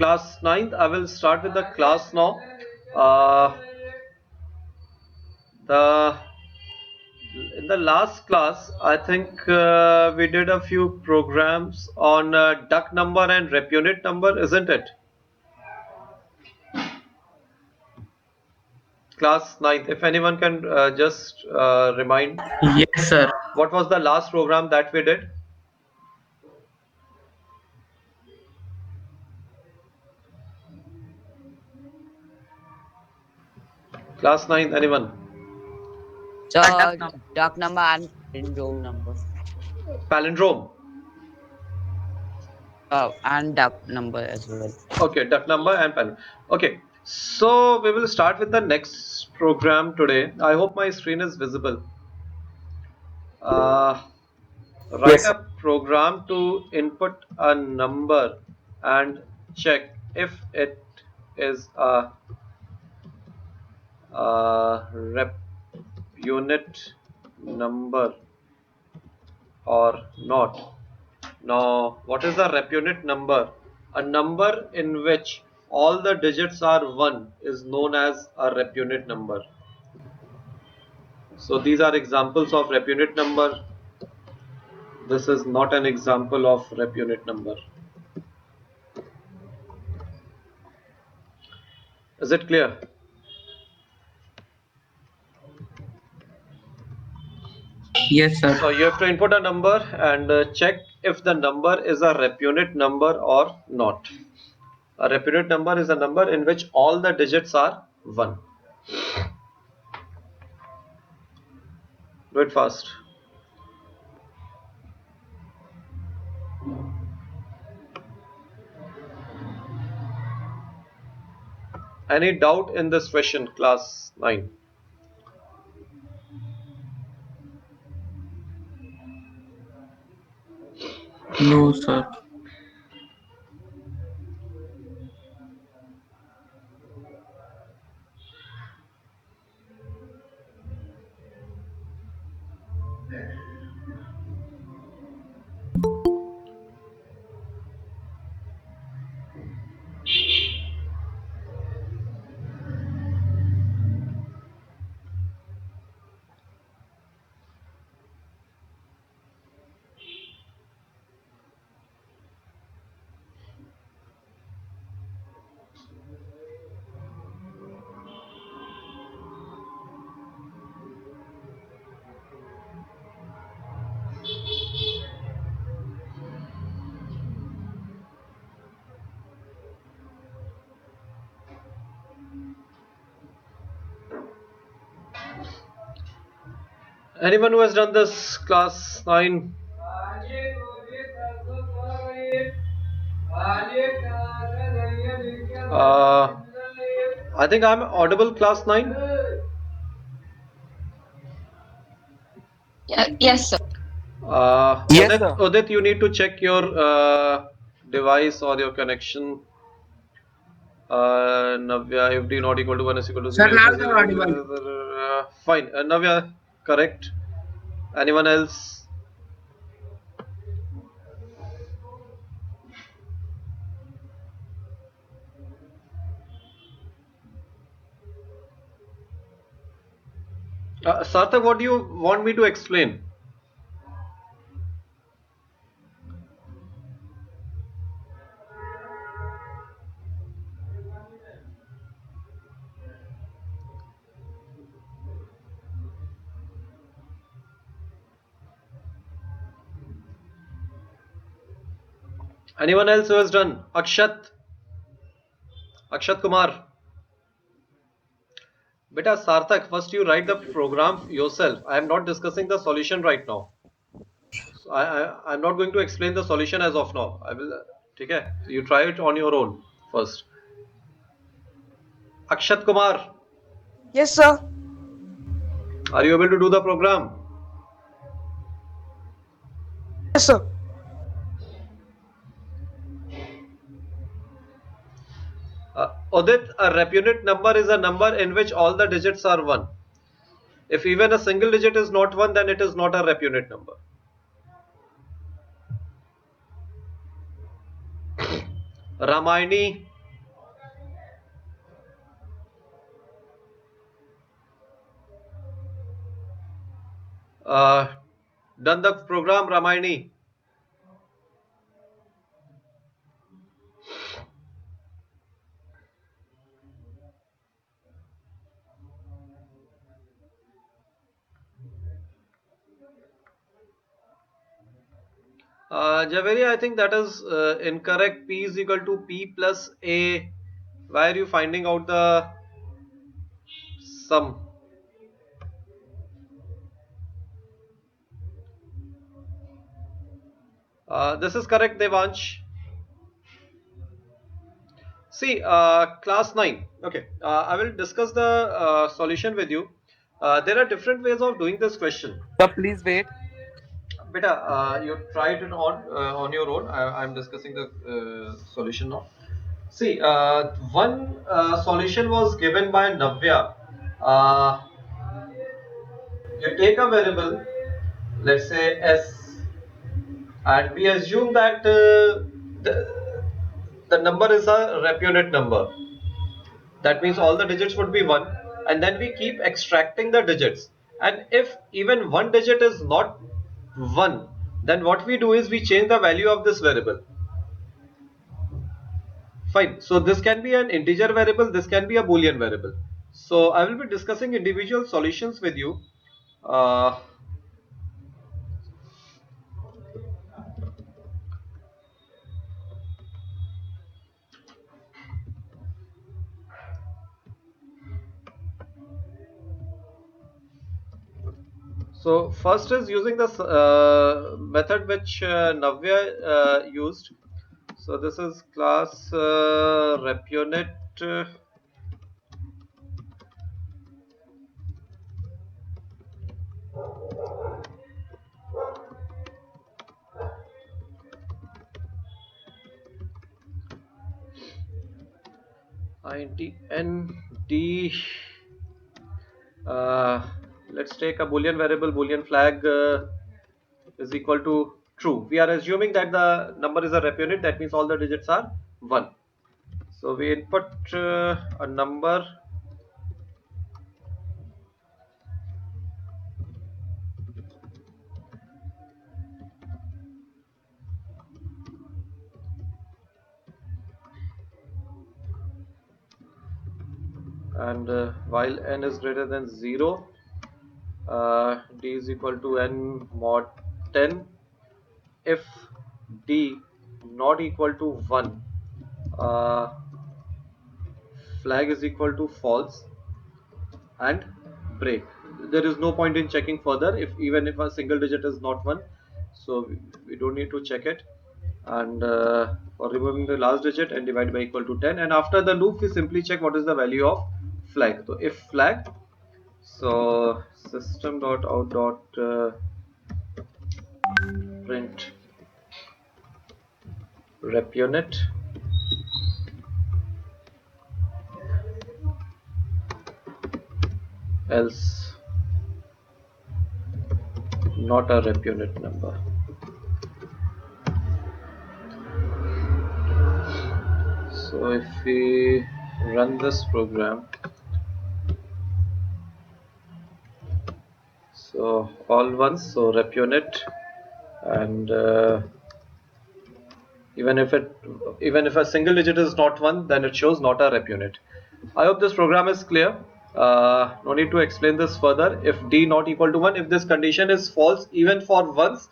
class 9th. I will start with the class now. Uh, the in the last class, I think we did a few programs on duck number and rep unit number, isn't it? Class 9th. If anyone can just remind, Yes, sir. what was the last program that we did? Class 9th, anyone? So duck number and room number. Palindrome. And duck number as well. Okay, duck number and palindrome. Okay, so we will start with the next program today. I hope my screen is visible. Uh, Write Yes, sir. a program to input a number and check if it is a rep unit number or not. Now, what is a rep unit number? A number in which all the digits are 1 is known as a rep unit number. So these are examples of rep unit number. This is not an example of rep unit number. Is it clear? Yes, sir. So you have to input a number and check if the number is a rep unit number or not. A rep unit number is a number in which all the digits are 1. Do it fast. Any doubt in this question, class 9? No, sir. Anyone who has done this, class 9? I think I'm audible, class 9. Yes, sir. Yes, sir. Udit, you need to check your device or your connection. Navya, if d not equal to 1 is equal to Sir, 0. now you're audible. Fine. Navya, correct. Anyone else? Sarthak, what do you want me to explain? Anyone else who has done? Akshat Kumar. Beta Sarthak, first you write the program yourself. I am not discussing the solution right now. So I'm not going to explain the solution as of now. I will. Okay, you try it on your own first. Akshat Kumar, Yes, sir. are you able to do the program? Yes, sir. Udit, a rep unit number is a number in which all the digits are 1. If even a single digit is not 1, then it is not a rep unit number. Ramayani, Done the program, Ramayani? Javeri, I think that is incorrect. P is equal to P plus A. Why are you finding out the sum? This is correct, Devansh. See, class 9. Okay, I will discuss the solution with you. There are different ways of doing this question. Sir, please wait. Beta, you try it on your own. I'm discussing the solution now. See, one solution was given by Navya. Uh, you take a variable, let's say S, and we assume that the number is a rep unit number. That means all the digits would be 1, and then we keep extracting the digits, and if even one digit is not 1, then what we do is we change the value of this variable. Fine. So this can be an integer variable, this can be a boolean variable. So I will be discussing individual solutions with you. So first is using this method which Navya used. So this is class rep unit. INT let's take a boolean variable, boolean flag is equal to true. We are assuming that the number is a rep unit, that means all the digits are 1. So we input a number, and while n is greater than 0, d is equal to n mod 10. If d not equal to 1, flag is equal to false, and break. There is no point in checking further even if a single digit is not 1, so we don't need to check it. And for removing the last digit, and divide by equal to 10, and after the loop we simply check what is the value of flag. So if flag, so system.out. Print rep unit, else not a rep unit number. So if we run this program, so all ones, so rep unit, and even if a single digit is not 1, then it shows not a rep unit. I hope this program is clear. No need to explain this further. If d not equal to 1, if this condition is false even for once,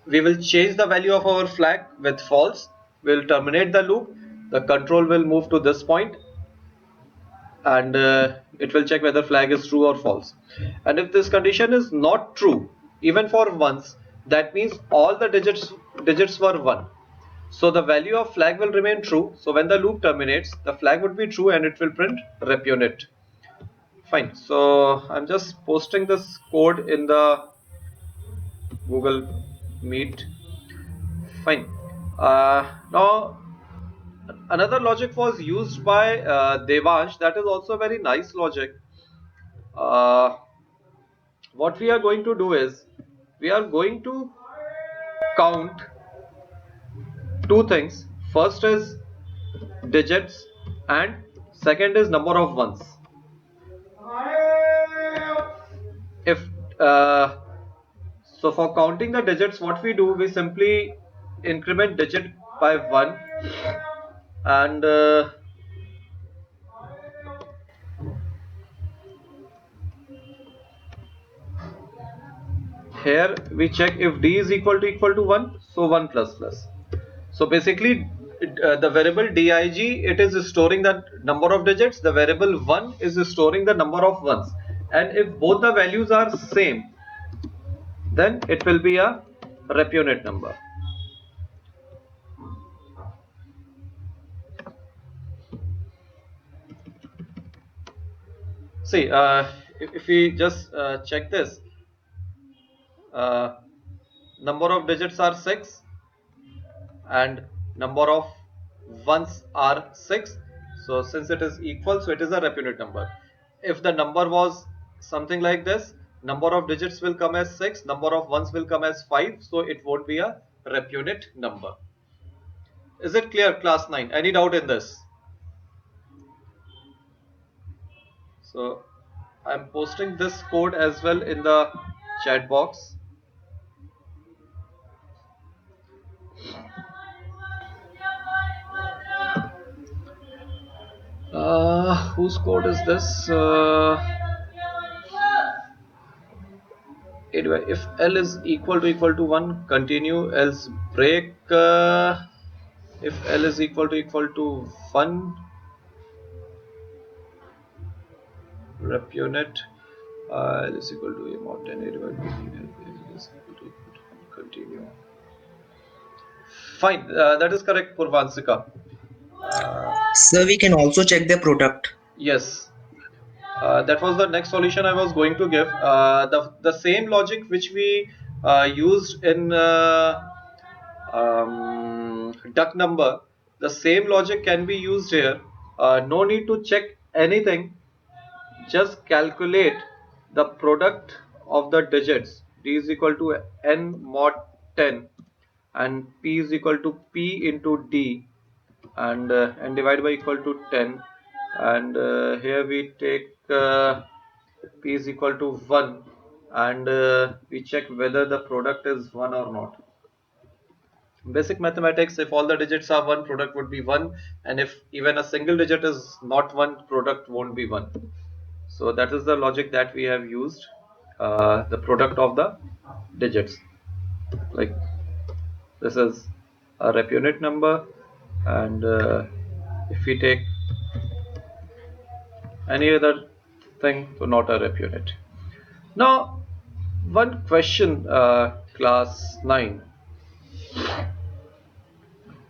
we will change the value of our flag with false. We will terminate the loop. The control will move to this point, and it will check whether flag is true or false. And if this condition is not true even for once, that means all the digits were 1. So the value of flag will remain true. So when the loop terminates, the flag would be true and it will print rep unit. Fine. So I'm just posting this code in the Google Meet. Fine. Now another logic was used by Devansh. That is also a very nice logic. What we are going to do is we are going to count two things. First is digits and second is number of ones. If So for counting the digits, what we do, we simply increment digit by 1, and here we check if d is equal to 1, so 1 plus plus. So basically the variable dig, it is storing the number of digits, the variable 1 is storing the number of ones, and if both the values are same, then it will be a REPUNIT number. See, if we just check this, number of digits are 6 and number of ones are 6. So since it is equal, so it is a REPUNIT number. If the number was something like this, number of digits will come as 6, number of ones will come as 5, so it won't be a REPUNIT number. Is it clear, class 9? Any doubt in this? So I'm posting this code as well in the chat box. Whose code is this? Anyway, if L is equal to 1, continue, else break. If L is equal to 1, REPUNIT, L is equal to a mod 10 divided by L is equal to 1, continue. Fine, that is correct, Purvansika. Sir, we can also check the product. Yes. That was the next solution I was going to give. The same logic which we used in duck number, the same logic can be used here. No need to check anything, just calculate the product of the digits. D is equal to n mod 10 and p is equal to p into d, and divide by equal to 10, and here we take p is equal to 1, and we check whether the product is 1 or not. Basic mathematics, if all the digits are 1, product would be 1, and if even a single digit is not 1, product won't be 1. So that is the logic that we have used, the product of the digits. Like this is a REPUNIT number, and if we take any other thing, so not a REPUNIT. Now one question, class 9.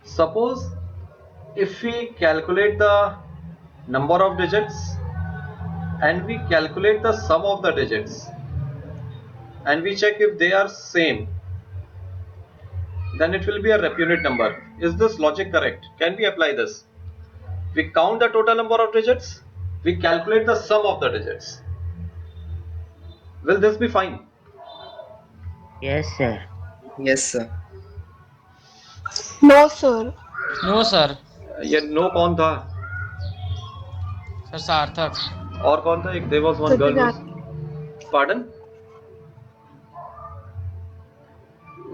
Suppose if we calculate the number of digits and we calculate the sum of the digits and we check if they are same, then it will be a REPUNIT number. Is this logic correct? Can we apply this? We count the total number of digits, we calculate the sum of the digits. Will this be fine? Yes, sir. Yes, sir. No, sir. No sir. ये no कौन था? Sir सार्थक. और कौन था? एक there was one girl who... Pardon?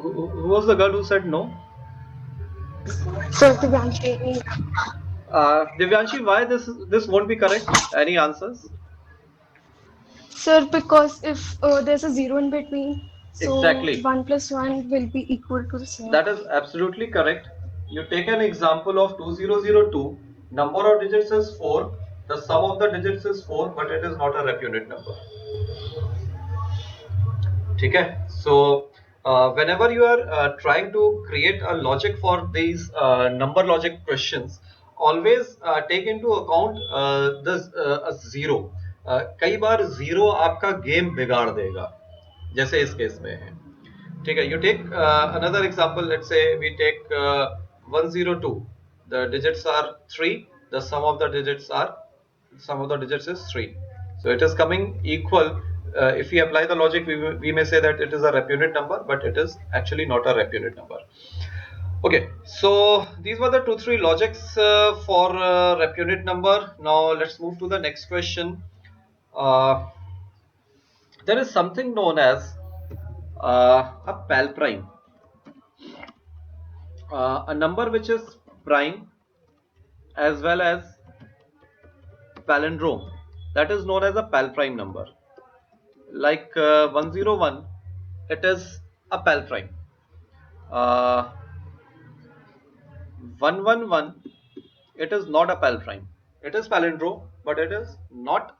Who was the girl who said no? Sir, Divyanshi. Divyanshi, why this won't be correct? Any answers? Sir, because if there's a zero in between, so Exactly. 1 plus 1 will be equal to the same. That is absolutely correct. You take an example of 2002, number of digits is 4, the sum of the digits is 4, but it is not a REPUNIT number. Okay? So whenever you are trying to create a logic for these number logic questions, always take into account this a zero. कई बार zero आपका game बिगाड़ देगा, जैसे इस case में है. ठीक है? You take another example. Let's say we take 102. The digits are 3. The sum of the digits is 3. So it is coming equal. If we apply the logic, we may say that it is a REPUNIT number, but it is actually not a REPUNIT number. Okay, so these were the 2-3 logics for REPUNIT number. Now let's move to the next question. There is something known as A pal prime, a number which is prime as well as palindrome, that is known as a pal prime number. Like 101, it is a pal prime. 111, it is not a pal prime. It is palindrome, but it is not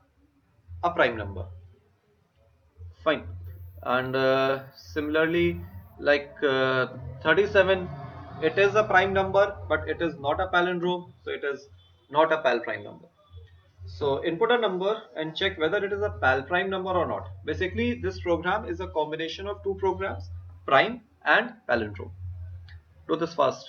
a prime number. Fine. And similarly, like 37, it is a prime number, but it is not a palindrome, so it is not a pal prime number. So input a number and check whether it is a pal prime number or not. Basically, this program is a combination of two programs, prime and palindrome. Do this fast.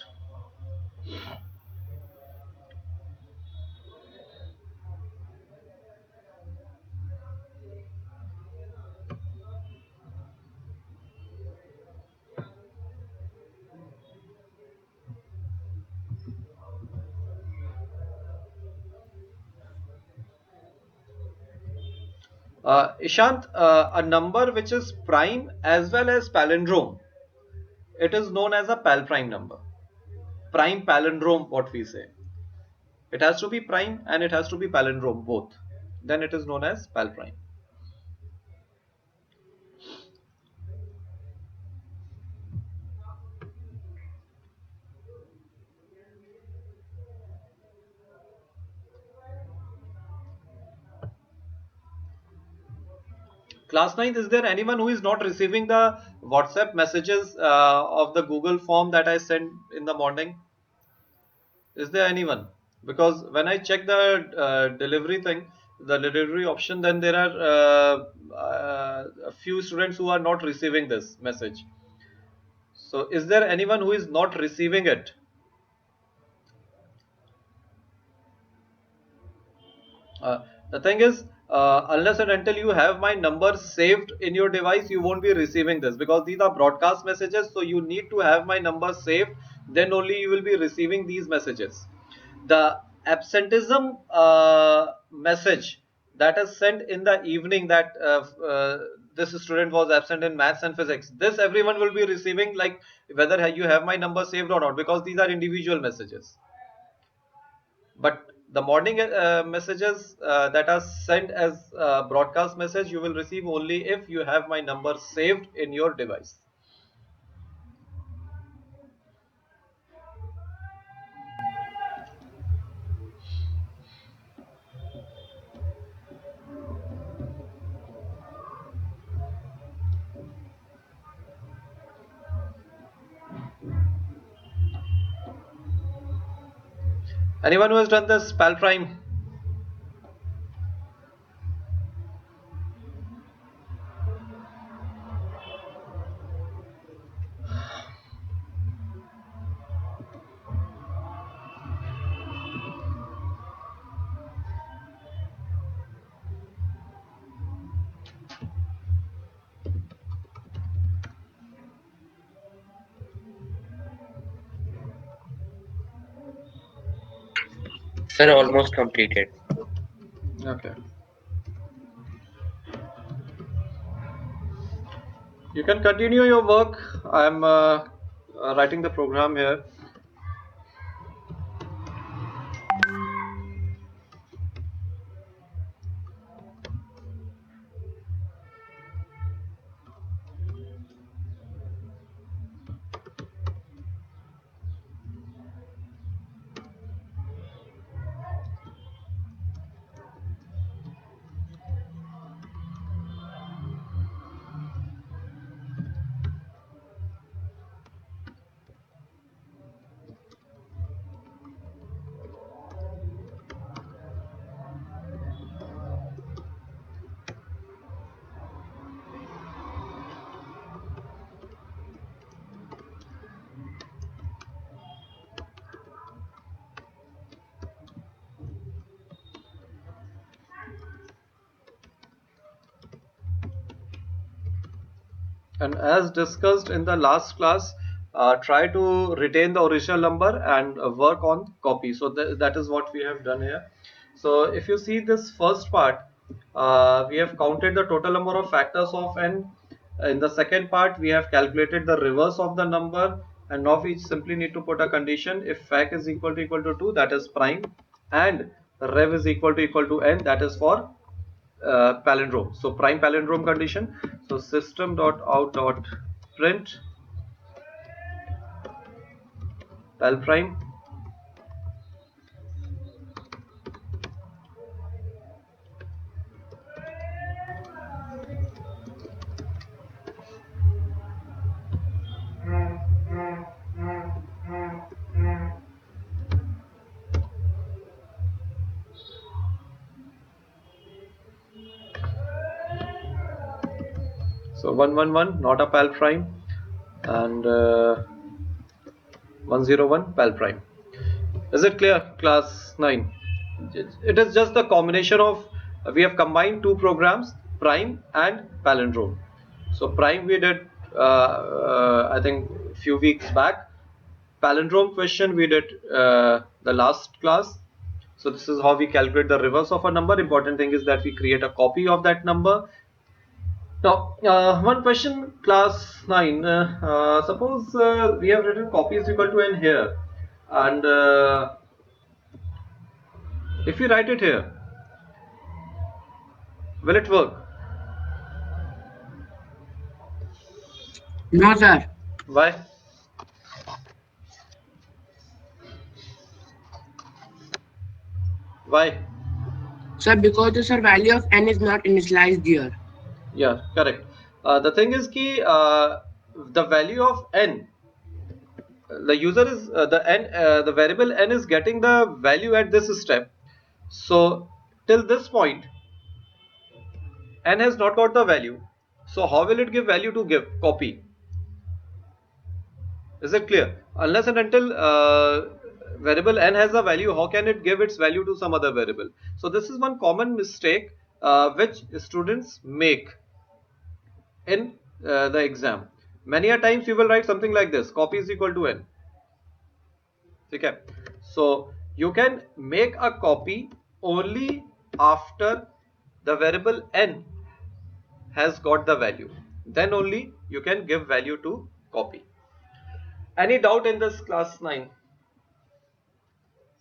Ishant, a number which is prime as well as palindrome, it is known as a pal prime number. Prime palindrome, what we say. It has to be prime and it has to be palindrome both. Then it is known as pal prime. Class 9th, is there anyone who is not receiving the WhatsApp messages of the Google form that I sent in the morning? Is there anyone? Because when I check the delivery thing, the delivery option, then there are a few students who are not receiving this message. So is there anyone who is not receiving it? The thing is, unless and until you have my number saved in your device, you won't be receiving this, because these are broadcast messages. So you need to have my number saved, then only you will be receiving these messages. The absenteeism message that is sent in the evening, that this student was absent in maths and physics, this everyone will be receiving, like whether you have my number saved or not, because these are individual messages. But the morning messages that are sent as broadcast message, you will receive only if you have my number saved in your device. Anyone who has done this pal prime? Sir, almost completed. Okay. You can continue your work. I'm writing the program here. And as discussed in the last class, try to retain the original number and work on copy. So that is what we have done here. So if you see this first part, we have counted the total number of factors of n, In the second part, we have calculated the reverse of the number, and now we simply need to put a condition. If fac is equal to 2, that is prime, and rev is equal to n, that is for palindrome. So prime palindrome condition. So system.out.print pal prime. So 111 not a pal prime, and 101 pal prime. Is it clear, class 9? It is just the combination of, we have combined two programs, prime and palindrome. So prime we did I think few weeks back. Palindrome question we did the last class. So this is how we calculate the reverse of a number. Important thing is that we create a copy of that number. Now, one question, class 9. Suppose we have written copy is equal to n here, and if we write it here, will it work? No, sir. Why? Why? Sir, because the sir value of n is not initialized here. Yeah, correct. The thing is ki the value of n, the user is the variable n is getting the value at this step. So till this point, n has not got the value. So how will it give value to give copy? Is it clear? Unless and until variable n has a value, how can it give its value to some other variable? So this is one common mistake which students make in the exam. Many a times you will write something like this: copy is equal to n. Okay. So you can make a copy only after the variable n has got the value. Then only you can give value to copy. Any doubt in this, class 9?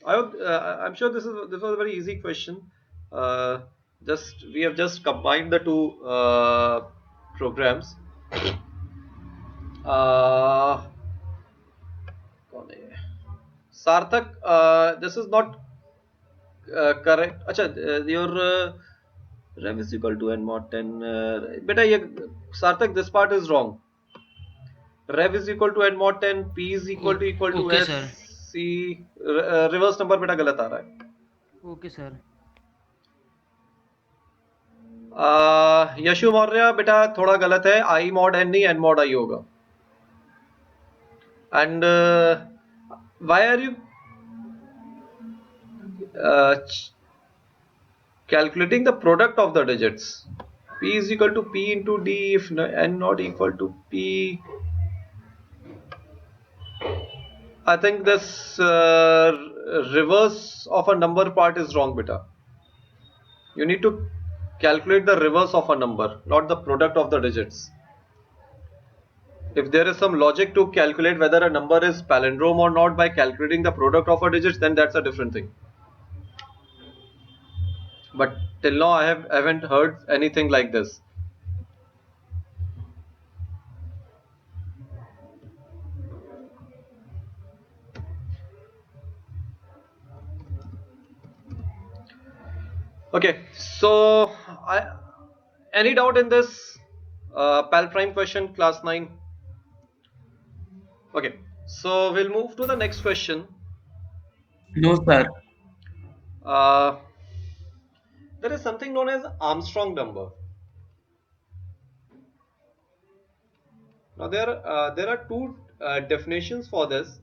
I hope, I'm sure this was a very easy question. We have just combined the two programs. Sarthak, this is not correct. Acha, your rev is equal to n mod 10. Beta, Sarthak, this part is wrong. Rev is equal to n mod 10, p is equal to okay, s, sir. c, reverse number बेटा गलत आ रहा है. Okay, sir. Yeshu Maurya बेटा थोड़ा गलत है. I mod n नहीं, n mod I होगा. And why are you calculating the product of the digits? P is equal to p into d if n not equal to p. I think this reverse of a number part is wrong, beta. You need to calculate the reverse of a number, not the product of the digits. If there is some logic to calculate whether a number is palindrome or not by calculating the product of a digits, then that's a different thing. But till now I haven't heard anything like this. Okay, so any doubt in this pal prime question, class 9? Okay, so we'll move to the next question. No, sir. There is something known as Armstrong number. Now there are two definitions for this,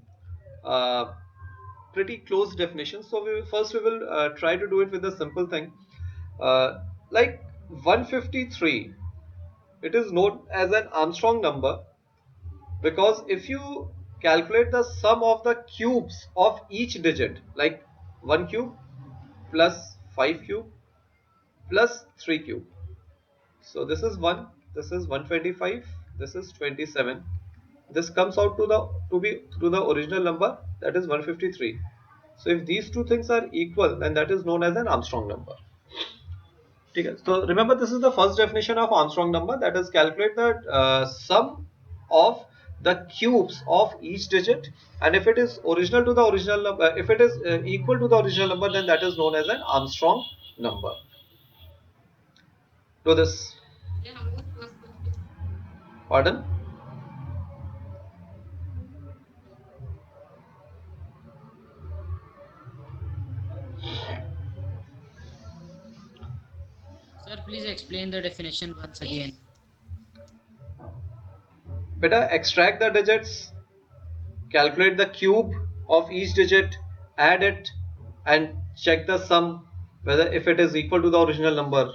pretty close definitions. So we will try to do it with a simple thing, like 153. It is known as an Armstrong number because if you calculate the sum of the cubes of each digit, like 1 cube plus 5 cube plus 3 cube. So this is 1, this is 125, this is 27. This comes out to the original number, that is 153. So if these two things are equal, then that is known as an Armstrong number. Okay. So remember, this is the first definition of Armstrong number, that is calculate the sum of the cubes of each digit, and if it is original to the original number, if it is equal to the original number, then that is known as an Armstrong number. Do this. Pardon? Sir, please explain the definition once again. Better extract the digits, calculate the cube of each digit, add it, and check the sum whether if it is equal to the original number.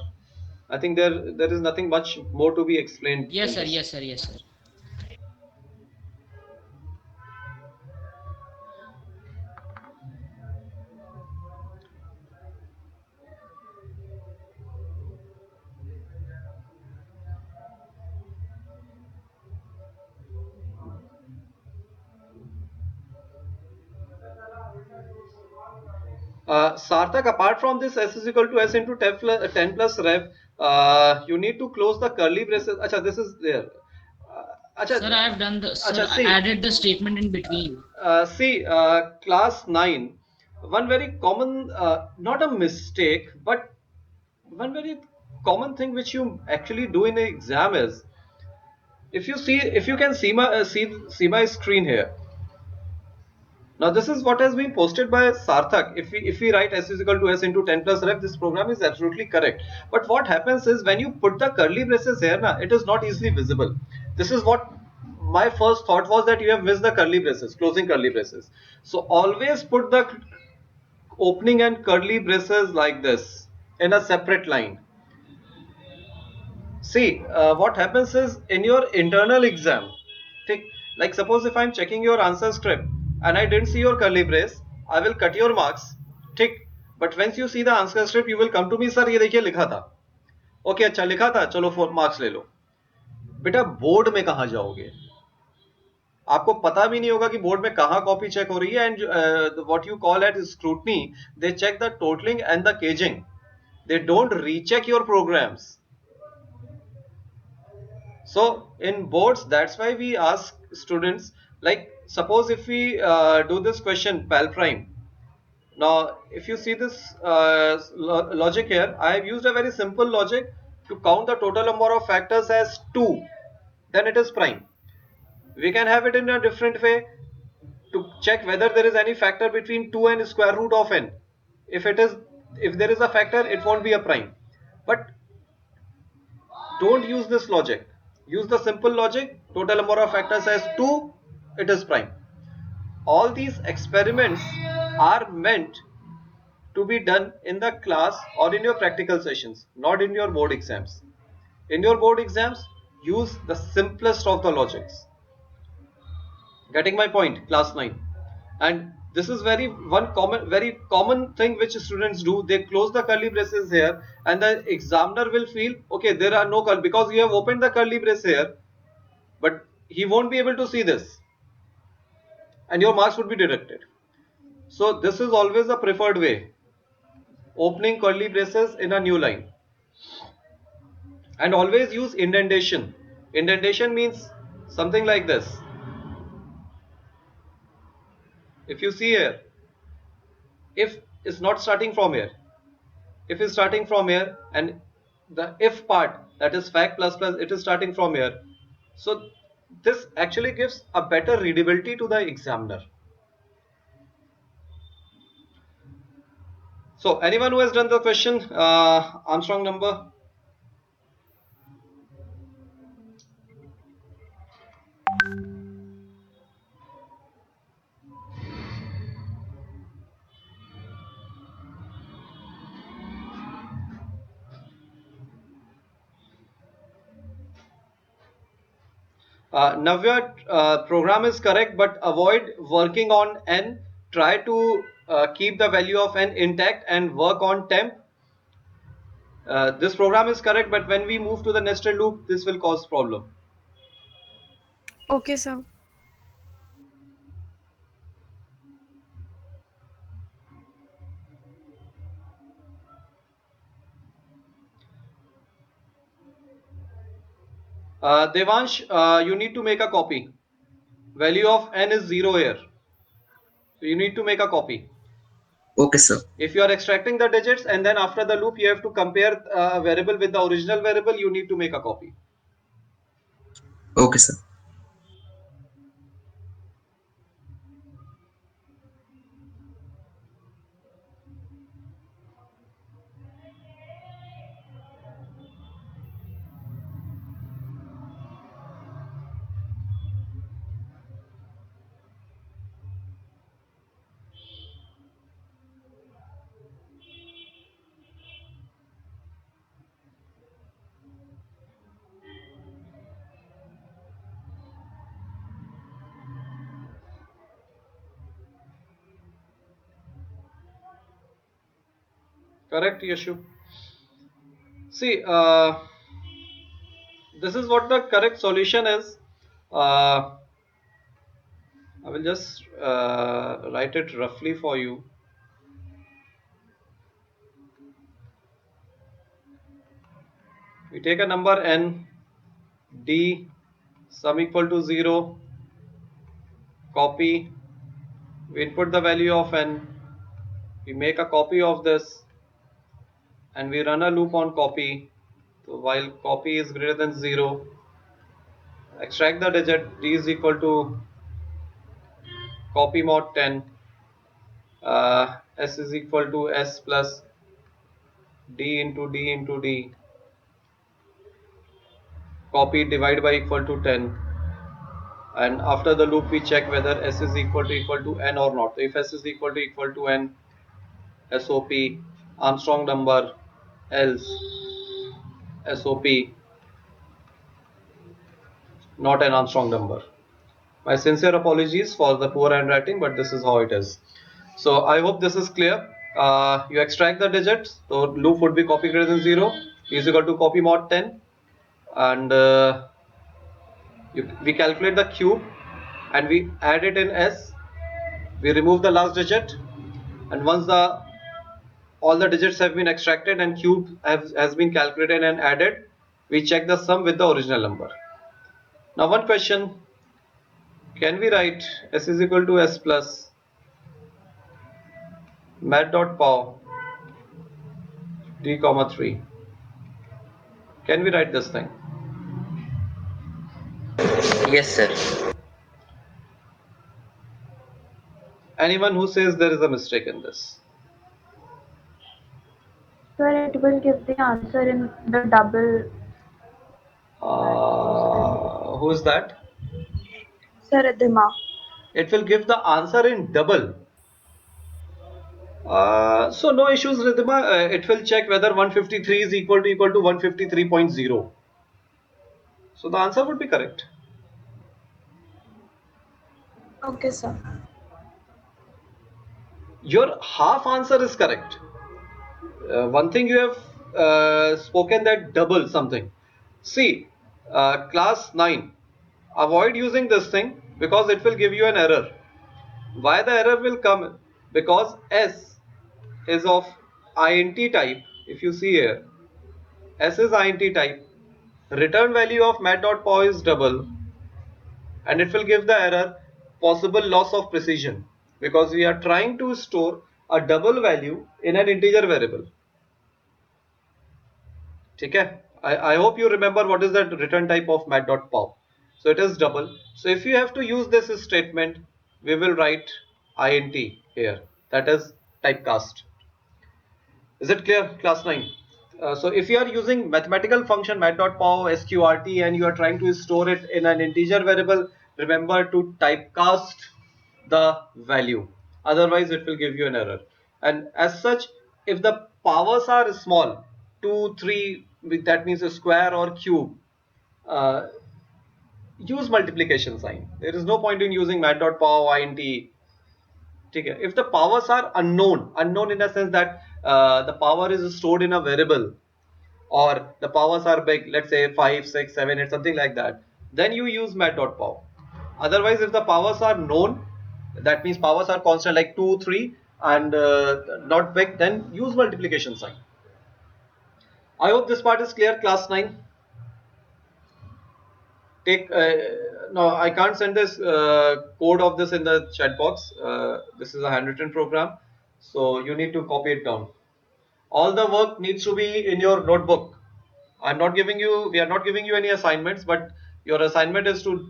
I think there is nothing much more to be explained. Yes, sir. Yes, sir. Yes, sir. Sarthak, apart from this s is equal to s into 10 plus rev, you need to close the curly braces. Acha, this is there. Acha, Sir, I have done the. Sir, Acha, see. I added the statement in between. See, class 9, one very common, not a mistake, but one very common thing which you actually do in the exam is, if you can see my screen here. Now this is what has been posted by Sarthak. If we write s is equal to s into 10 plus rev, this program is absolutely correct. But what happens is, when you put the curly braces here, it is not easily visible. This is what my first thought was, that you have missed the curly braces, closing curly braces. So always put the opening and curly braces like this in a separate line. See, what happens is, in your internal exam, like suppose if I'm checking your answer script and I didn't see your curly brace, I will cut your marks. But once you see the answer script, you will come to me, sir, ये देखिए लिखा था. Okay, अच्छा लिखा था, चलो 4 marks ले लो. बेटा बोर्ड में कहाँ जाओगे? आपको पता भी नहीं होगा कि बोर्ड में कहाँ कॉपी चेक हो रही है. And what you call at scrutiny, they check the totalling and the caging. They don't recheck your programs. So in boards, that's why we ask students, like suppose if we do this question pal prime. Now if you see this logic here, I have used a very simple logic to count the total number of factors as 2, then it is prime. We can have it in a different way, to check whether there is any factor between 2 and square root of n. If there is a factor, it won't be a prime. But don't use this logic. Use the simple logic. Total number of factors as 2, it is prime. All these experiments are meant to be done in the class or in your practical sessions, not in your board exams. In your board exams, use the simplest of the logics. Getting my point, class 9? And this is very common thing which students do. They close the curly braces here, and the examiner will feel, okay, there are no curly, because you have opened the curly brace here, but he won't be able to see this, and your marks would be deducted. So this is always the preferred way, opening curly braces in a new line. And always use indentation. Indentation means something like this. If you see here, if is not starting from here, if is starting from here, and the if part, that is fact plus plus, it is starting from here. So this actually gives a better readability to the examiner. So anyone who has done the question, Armstrong number? Navya, program is correct, but avoid working on n. Try to keep the value of n intact and work on temp. This program is correct, but when we move to the nested loop, this will cause problem. Okay, sir. Devansh, you need to make a copy. Value of n is 0 here. So you need to make a copy. Okay, sir. If you are extracting the digits and then after the loop you have to compare a variable with the original variable, you need to make a copy. Okay, sir. Correct, Yashu? See, this is what the correct solution is. I will just write it roughly for you. We take a number n, d, sum equal to 0, copy, we input the value of n, we make a copy of this, and we run a loop on copy. So while copy is greater than 0, extract the digit d is equal to copy mod 10, s is equal to s plus d into d into d, copy divide by equal to 10, and after the loop we check whether s is equal to n or not. So if s is equal to n, SOP Armstrong number, else SOP not an Armstrong number. My sincere apologies for the poor handwriting, but this is how it is. So I hope this is clear. You extract the digits, so loop would be copy greater than 0 is equal to copy mod 10, and we calculate the cube and we add it in S. We remove the last digit, and once all the digits have been extracted and cube has been calculated and added, we check the sum with the original number. Now one question, can we write s is equal to s plus mat.pow d comma 3? Can we write this thing? Yes, sir. Anyone who says there is a mistake in this? Sir, it will give the answer in the double. Who is that? Sir, Ridhima. It will give the answer in double. So no issues, Ridhima. It will check whether 153 is equal to 153.0. So the answer would be correct. Okay, sir. Your half answer is correct. One thing you have spoken that double something. See, class 9, avoid using this thing because it will give you an error. Why the error will come? Because S is of int type. If you see here, S is int type. Return value of mat.pow is double, and it will give the error possible loss of precision because we are trying to store a double value in an integer variable. Okay, I hope you remember what is the return type of mat.pow. So it is double. So if you have to use this statement, we will write int here, that is typecast. Is it clear, class 9? So if you are using mathematical function mat.pow sqrt and you are trying to store it in an integer variable, remember to typecast the value, otherwise it will give you an error. And as such, if the powers are small, 2 3, that means a square or cube, use multiplication sign. There is no point in using mat.pow int. Okay. If the powers are unknown in a sense that the power is stored in a variable, or the powers are big, let's say 5, 6, 7, 8, something like that, then you use mat.pow. Otherwise, if the powers are known, that means powers are constant like 2, 3 and not big, then use multiplication sign. I hope this part is clear, class 9. Take no, I can't send this code of this in the chat box. This is a handwritten program, so you need to copy it down. All the work needs to be in your notebook. We are not giving you any assignments, but your assignment is to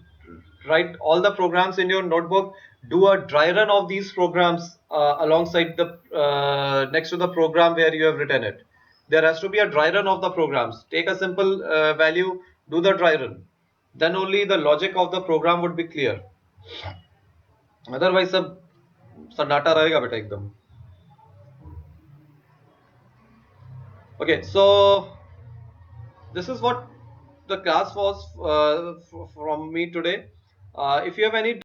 write all the programs in your notebook. Do a dry run of these programs alongside the next to the program where you have written it. There has to be a dry run of the programs. Take a simple value, do the dry run. Then only the logic of the program would be clear. Otherwise, सब सन्नाटा रहेगा बेटा एकदम. Okay, so this is what the class was from me today. If you have any